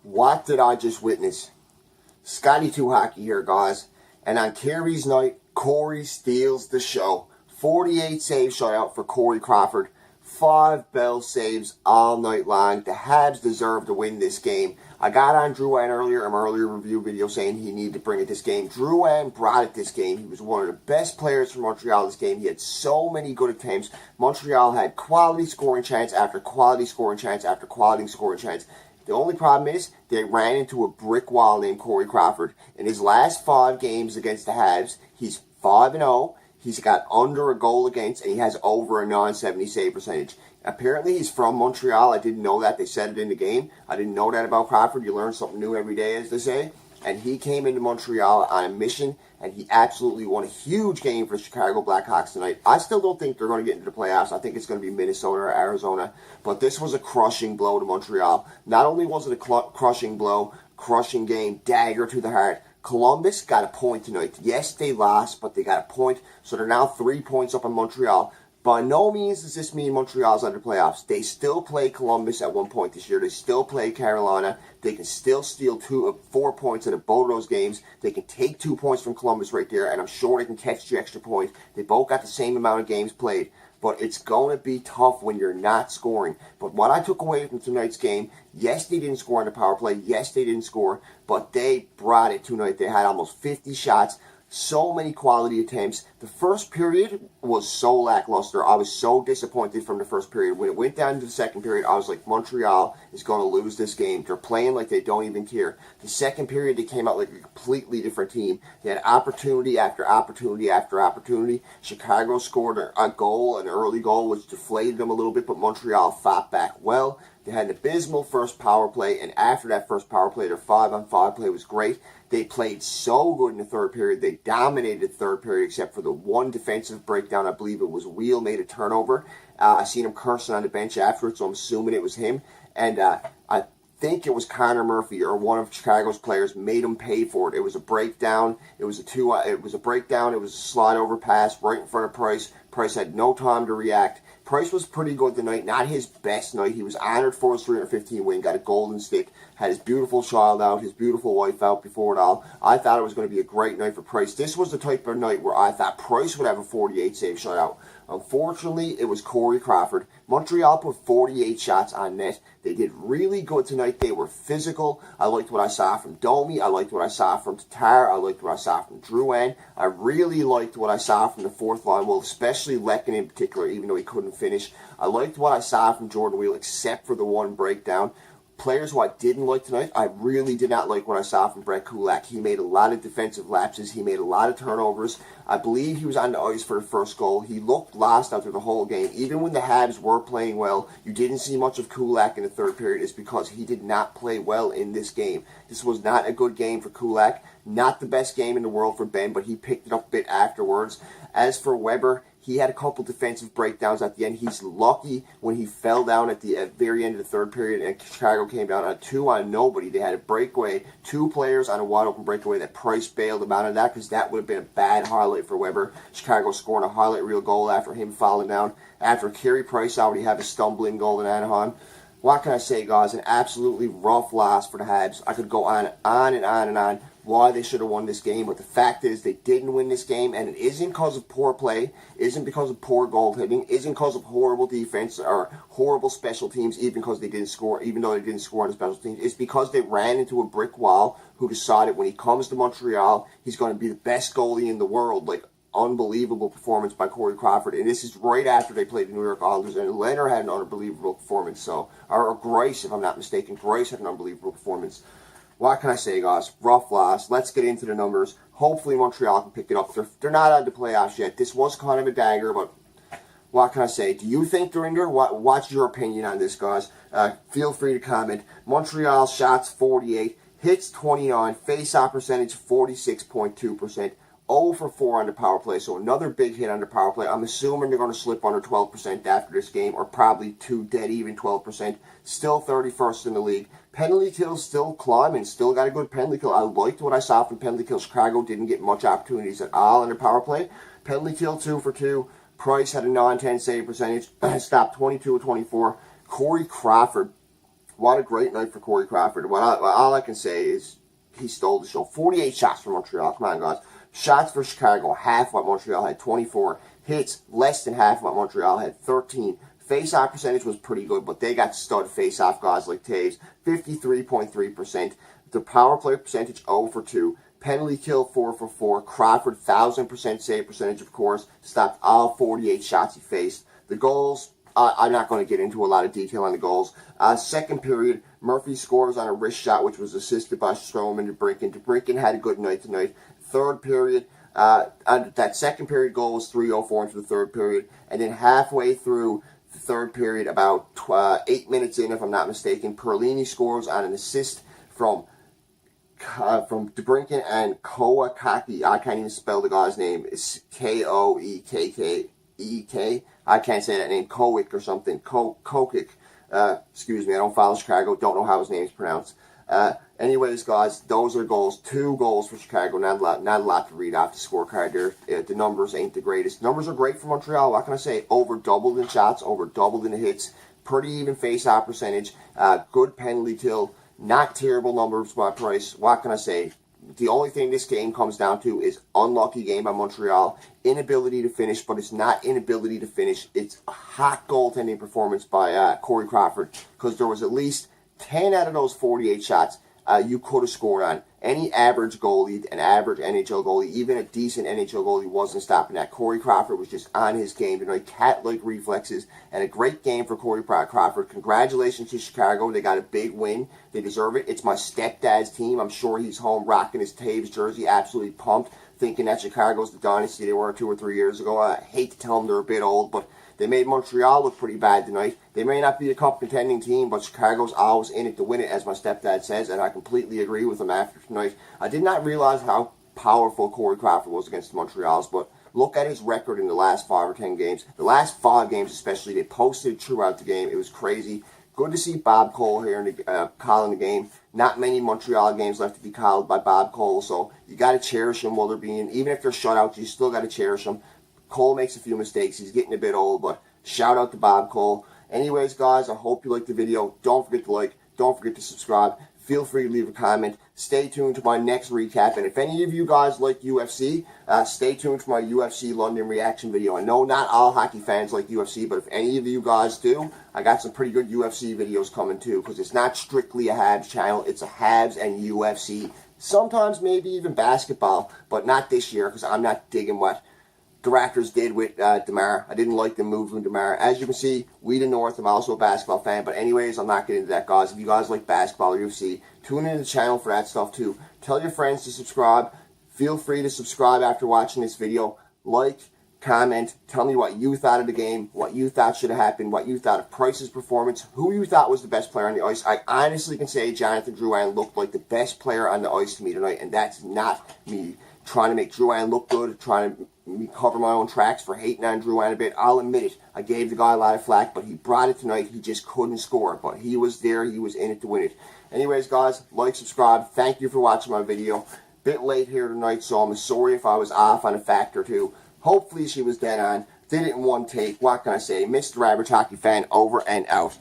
What did I just witness? Scotty 2 Hockey here, guys. And on Carey's night, Corey steals the show. 48 save shutout for Corey Crawford. 5 bell saves all night long. The Habs deserve to win this game. I got on Drouin earlier in my earlier review video saying he needed to bring it this game. Drouin brought it this game. He was one of the best players for Montreal this game. He had so many good attempts. Montreal had quality scoring chance after quality scoring chance after quality scoring chance. The only problem is they ran into a brick wall named Corey Crawford. In his last 5 games against the Habs, he's 5-0. He's got under a goal against, and he has over a non-70 save percentage. Apparently, he's from Montreal. I didn't know that. They said it in the game. I didn't know that about Crawford. You learn something new every day, as they say. And he came into Montreal on a mission, and he absolutely won a huge game for the Chicago Blackhawks tonight. I still don't think they're going to get into the playoffs. I think it's going to be Minnesota or Arizona. But this was a crushing blow to Montreal. Not only was it a crushing blow, crushing game, dagger to the heart, Columbus got a point tonight. Yes, they lost, but they got a point. So they're now 3 points up on Montreal. By no means does this mean Montreal's under playoffs. They still play Columbus at one point this year. They still play Carolina. They can still steal 4 points out of both of those games. They can take 2 points from Columbus right there, and I'm sure they can catch the extra point. They both got the same amount of games played. But it's going to be tough when you're not scoring. But what I took away from tonight's game, yes, they didn't score on the power play. Yes, they didn't score. But they brought it tonight. They had almost 50 shots. So many quality attempts. The first period was so lackluster. I was so disappointed from the first period. When it went down to the second period, I was like, Montreal is going to lose this game. They're playing like they don't even care. The second period, they came out like a completely different team. They had opportunity after opportunity after opportunity. Chicago scored a goal, an early goal, which deflated them a little bit, but Montreal fought back well. They had an abysmal first power play, and after that first power play, their 5-on-5 play was great. They played so good in the third period. They dominated the third period except for the one defensive breakdown. I believe it was Wheel made a turnover. I seen him cursing on the bench afterwards, so I'm assuming it was him. And I think it was Connor Murphy or one of Chicago's players made him pay for it. It was a breakdown. It was a breakdown. It was a slide over pass right in front of Price. Price had no time to react. Price was pretty good tonight. Not his best night. He was honored for his 315 win. Got a golden stick. Had his beautiful child out. His beautiful wife out before it all. I thought it was going to be a great night for Price. This was the type of night where I thought Price would have a 48 save shutout. Unfortunately, it was Corey Crawford. Montreal put 48 shots on net. They did really good tonight. They were physical. I liked what I saw from Domi. I liked what I saw from Tatar. I liked what I saw from Drouin. I really liked what I saw from the fourth line. Well, especially Lekin in particular, even though he couldn't finish. I liked what I saw from Jordan Wheel, except for the one breakdown. Players who I didn't like tonight, I really did not like what I saw from Brett Kulak. He made a lot of defensive lapses. He made a lot of turnovers. I believe he was on the ice for the first goal. He looked lost after the whole game. Even when the Habs were playing well, you didn't see much of Kulak in the third period. It's because he did not play well in this game. This was not a good game for Kulak. Not the best game in the world for Ben, but he picked it up a bit afterwards. As for Weber, he had a couple defensive breakdowns at the end. He's lucky when he fell down at the very end of the third period and Chicago came down on 2 on nobody. They had a breakaway, 2 players on a wide open breakaway that Price bailed him out of that because that would have been a bad highlight for Weber. Chicago scoring a highlight reel goal after him falling down. After Carey Price already had a stumbling goal in Anaheim. What can I say, guys? An absolutely rough loss for the Habs. I could go on and on and on why they should have won this game, but the fact is they didn't win this game, and it isn't because of poor play, isn't because of poor goaltending, isn't because of horrible defense or horrible special teams, even though they didn't score on the special teams. It's because they ran into a brick wall who decided when he comes to Montreal, he's going to be the best goalie in the world. Like, unbelievable performance by Corey Crawford, and this is right after they played the New York Islanders, and Leonard had an unbelievable performance. Or Grace, if I'm not mistaken, Grace had an unbelievable performance. What can I say, guys? Rough loss. Let's get into the numbers. Hopefully Montreal can pick it up. They're not out of the playoffs yet. This was kind of a dagger, but what can I say? Do you think they're in there? What's your opinion on this, guys? Feel free to comment. Montreal shots 48, hits 29, face-off percentage 46.2%. 0 for 4 on the power play, so another big hit on the power play. I'm assuming they're going to slip under 12% after this game, or probably to dead even 12%. Still 31st in the league. Penalty kills still climbing, still got a good penalty kill. I liked what I saw from penalty kill. Chicago didn't get much opportunities at all on the power play. Penalty kill 2 for 2. Price had a non-10 save percentage, stopped 22 of 24. Corey Crawford what a great night for Corey Crawford. All I can say is he stole the show. 48 shots for Montreal. Come on, guys. Shots for Chicago, half what Montreal had, 24. Hits, less than half what Montreal had, 13. Face-off percentage was pretty good, but they got stud face-off guys like Taves, 53.3%. The power play percentage, 0 for 2. Penalty kill, 4 for 4. Crawford, 1,000% save percentage, of course. Stopped all 48 shots he faced. The goals, I'm not going to get into a lot of detail on the goals. Second period, Murphy scores on a wrist shot, which was assisted by Stroman to Brinken. DeBrinken had a good night tonight. Third period, that second period goal was 3:04 into the third period. And then halfway through the third period, about 8 minutes in, if I'm not mistaken, Perlini scores on an assist from DeBrinken and Kowakaki. I can't even spell the guy's name. It's Koekkek. I can't say that name. Kowick or something. Kokik. Excuse me. I don't follow Chicago. Don't know how his name's pronounced. Anyways, guys, those are goals. 2 goals for Chicago. Not a lot to read off the scorecard there. The numbers ain't the greatest. Numbers are great for Montreal. What can I say? Over doubled in shots. Over doubled in the hits. Pretty even face-off percentage. Good penalty kill. Not terrible numbers by Price. What can I say? The only thing this game comes down to is unlucky game by Montreal. Inability to finish, but it's not inability to finish. It's a hot goaltending performance by Corey Crawford, because there was at least 10 out of those 48 shots you could have scored on. Any average goalie, an average NHL goalie, even a decent NHL goalie wasn't stopping that. Corey Crawford was just on his game tonight. Cat-like reflexes, and a great game for Corey Crawford. Congratulations to Chicago. They got a big win. They deserve it. It's my stepdad's team. I'm sure he's home rocking his Taves jersey, absolutely pumped, thinking that Chicago's the dynasty they were 2 or 3 years ago. I hate to tell them they're a bit old, but they made Montreal look pretty bad tonight. They may not be a cup contending team, but Chicago's always in it to win it, as my stepdad says, and I completely agree with him after tonight. I did not realize how powerful Corey Crawford was against the Montreals, but look at his record in the last 5 or 10 games. The last 5 games especially, they posted throughout the game. It was crazy. Good to see Bob Cole here in calling the game. Not many Montreal games left to be called by Bob Cole, so you got to cherish him while they're being, even if they're shutouts, you still got to cherish him. Cole makes a few mistakes. He's getting a bit old, but shout out to Bob Cole. Anyways, guys, I hope you liked the video. Don't forget to like. Don't forget to subscribe. Feel free to leave a comment. Stay tuned to my next recap. And if any of you guys like UFC, stay tuned for my UFC London reaction video. I know not all hockey fans like UFC, but if any of you guys do, I got some pretty good UFC videos coming too, because it's not strictly a Habs channel. It's a Habs and UFC. Sometimes maybe even basketball, but not this year, because I'm not digging what the Raptors did with DeMar. I didn't like the move from DeMar. As you can see, we the North, I'm also a basketball fan. But anyways, I'm not getting into that, guys. If you guys like basketball or UFC, tune into the channel for that stuff too. Tell your friends to subscribe. Feel free to subscribe after watching this video. Like, comment, tell me what you thought of the game, what you thought should have happened, what you thought of Price's performance, who you thought was the best player on the ice. I honestly can say Jonathan Drouin looked like the best player on the ice to me tonight, and that's not me trying to make Drouin look good, trying to cover my own tracks for hating on Drouin a bit. I'll admit it. I gave the guy a lot of flack, but he brought it tonight. He just couldn't score, but he was there. He was in it to win it. Anyways, guys, like, subscribe. Thank you for watching my video. Bit late here tonight, so I'm sorry if I was off on a fact or two. Hopefully she was dead on. Did it in one take. What can I say? Mr. Average Hockey Fan, over and out.